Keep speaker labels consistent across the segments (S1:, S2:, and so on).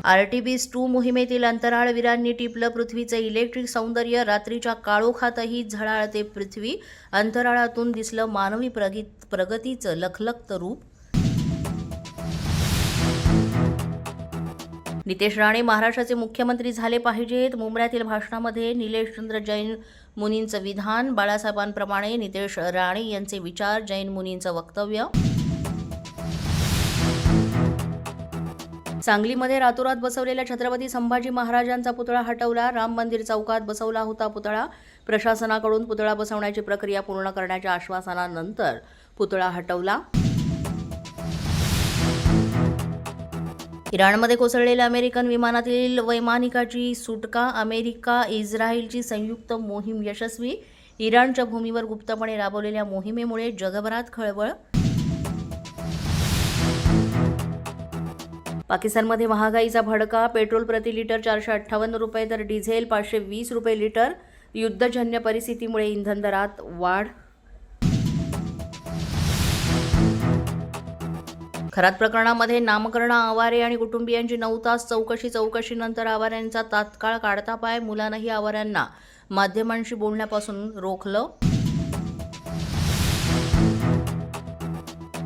S1: RTBS-2 मोहिमेतील अंतराळवीरांनी टिपलं पृथ्वीचे electric सौंदर्य. रात्रीच्या काळोखातही झळाळते पृथ्वी. अंतराळातून दिसलं मानवी प्रगतीचं लखलखतं रूप. नितेश राणे महाराष्ट्राचे मुख्यमंत्री झाले पाहिजेत. मुंबईतील भाषणामध्ये निलेशचंद्र जैन मुनींचं विधान. बाळासाहेबांप्रमाणे नितेश राणे यांचे विचार. जैन मुनींचं वक्तव्य. सांगलीमध्ये रातोरात बसवलेल्या छत्रपती संभाजी महाराजांचा पुतळा हटवला. राम मंदिर चौकात बसवला होता पुतळा. प्रशासनाकडून पुतळा बसवण्याची प्रक्रिया पूर्ण करण्याच्या आश्वासनानंतर पुतळा हटवला. इराणमध्ये कोसळलेल्या अमेरिकन विमानातील वैमानिकाची सुटका. अमेरिका-इस्रायलची संयुक्त मोहीम यशस्वी. इराणच्या भूमीवर गुप्तपणे राबवलेल्या मोहिमेमुळे जगभरात खळबळ. पाकिस्तानमध्ये महागाईचा भडका. पेट्रोल प्रति लिटर 458 रुपये तर डिझेल 520 रुपये लिटर. युद्धजन्य परिस्थितीमुळे इंधन दरात वाढ. खरात प्रकरणामध्ये नामकरण आवारे आणि कुटुंबियांची 9 तास चौकशीनंतर आवाऱ्यांचा तात्काळ काढता पाय. मुलानंही आवाऱ्यांना माध्यमांशी बोलण्यापासून रोखलं.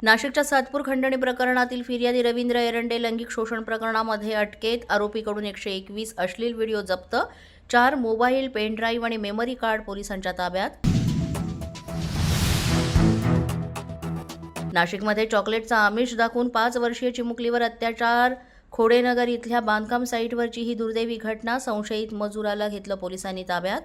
S1: नाशिकच्या सातपूर खंडणी प्रकरणातील फिर्यादी रवींद्र एरंडे लैंगिक शोषण प्रकरणामध्ये अटकेत. आरोपीकडून 121 अश्लील व्हिडिओ जप्त. 4 मोबाईल, पेनड्राईव्ह आणि मेमरी कार्ड पोलिसांच्या ताब्यात. नाशिकमध्ये चॉकलेटचा आमिष दाखवून 5 वर्षीय चिमुकलीवर अत्याचार. खोडेनगर इथल्या बांधकाम साईटवरची ही दुर्दैवी घटना. संशयित मजुराला घेतलं पोलिसांनी ताब्यात.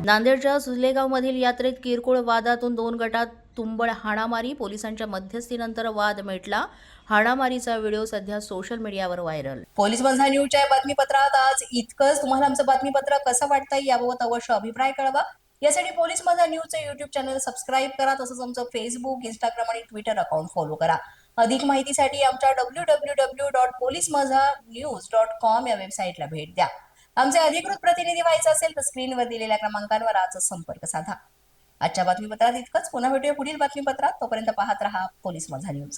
S1: नांदेडच्या सुजलेगावमधील यात्रेत किरकोळ वादातून 2 गटात तुंबळ हाणामारी. पोलिसांच्या मध्यस्थीनंतर वाद मिटला. हाणामारीचा व्हिडिओ सध्या सोशल मीडियावर व्हायरल.
S2: पोलीस माझा न्यूजच्या बातमीपत्रात आज इतकंच. तुम्हाला आमचं बातमीपत्र कसं वाटतंय याबाबत अवश्य अभिप्राय कळवा. यासाठी पोलीस माझा न्यूजचं युट्यूब चॅनल सबस्क्राईब करा. तसंच आमचं फेसबुक, इंस्टाग्राम आणि ट्विटर अकाउंट फॉलो करा. अधिक माहितीसाठी आमच्या www.policemazanews.com या वेबसाईटला भेट द्या. आमचे अधिकृत प्रतिनिधी व्हायचं असेल तर स्क्रीनवर दिलेल्या क्रमांकांवर आजच संपर्क साधा. आजच्या बातमीपत्रात इतकंच. पुन्हा भेटूया पुढील बातमीपत्रात. तोपर्यंत पाहत रहा पोलीस माझा न्यूज.